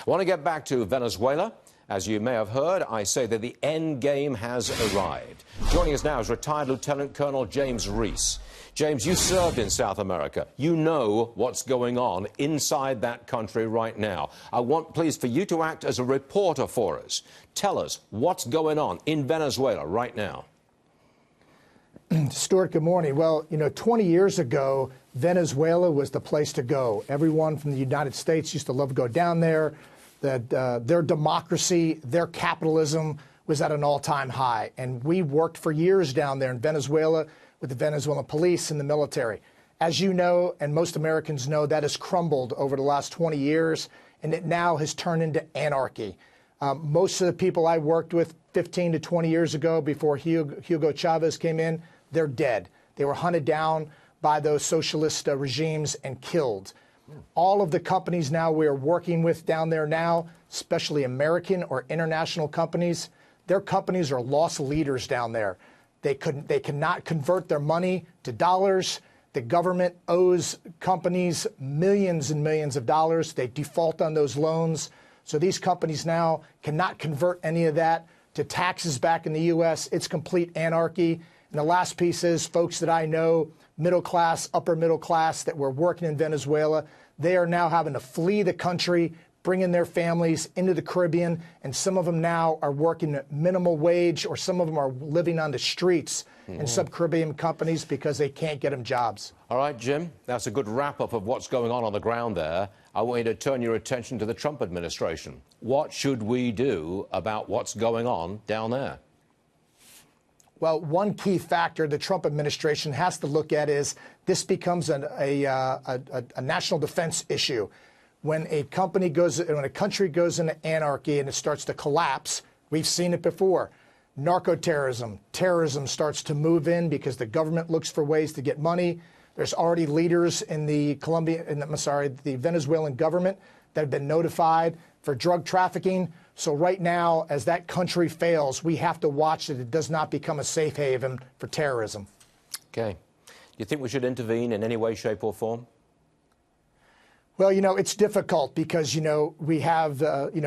I want to get back to Venezuela. As you may have heard, I say that the end game has arrived. Joining us now is retired Lieutenant Colonel James Reese. James, you served in South America. You know what's going on inside that country right now. I want, please, for you to act as a reporter for us. Tell us what's going on in Venezuela right now. Stuart, good morning. Well, 20 years ago, Venezuela was the place to go. Everyone from the United States used to love to go down there. Their democracy, their capitalism was at an all-time high. And we worked for years down there in Venezuela with the Venezuelan police and the military. As you know, and most Americans know, that has crumbled over the last 20 years, and it now has turned into anarchy. Most of the people I worked with 15 to 20 years ago, before Hugo Chavez came in, they're dead. They were hunted down by those socialist regimes and killed. All of the companies now we're working with down there now, especially American or international companies, their companies are lost leaders down there. They cannot convert their money to dollars. The government owes companies millions and millions of dollars. They default on those loans. So these companies now cannot convert any of that to taxes back in the U.S. It's complete anarchy. And the last piece is folks that I know, middle class, upper middle class, that were working in Venezuela, they are now having to flee the country, bringing their families into the Caribbean, and some of them now are working at minimal wage, or some of them are living on the streets in some Caribbean companies because they can't get them jobs. All right, Jim, that's a good wrap-up of what's going on the ground there. I want you to turn your attention to the Trump administration. What should we do about what's going on down there? Well, one key factor the Trump administration has to look at is this becomes a national defense issue. When a country goes into anarchy and it starts to collapse, we've seen it before. Narco-terrorism, terrorism starts to move in because the government looks for ways to get money. There's already leaders in the Venezuelan government that have been notified for drug trafficking. So right now, as that country fails, we have to watch that it does not become a safe haven for terrorism. Okay. Do you think we should intervene in any way, shape, or form? Well, it's difficult because, we have, the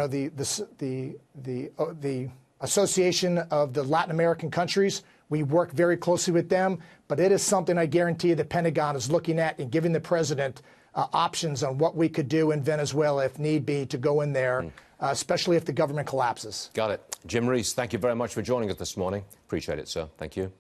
Association of the Latin American countries. We work very closely with them, but it is something I guarantee the Pentagon is looking at and giving the president options on what we could do in Venezuela if need be to go in there, especially if the government collapses. Got it. Jim Reese, thank you very much for joining us this morning. Appreciate it, sir. Thank you.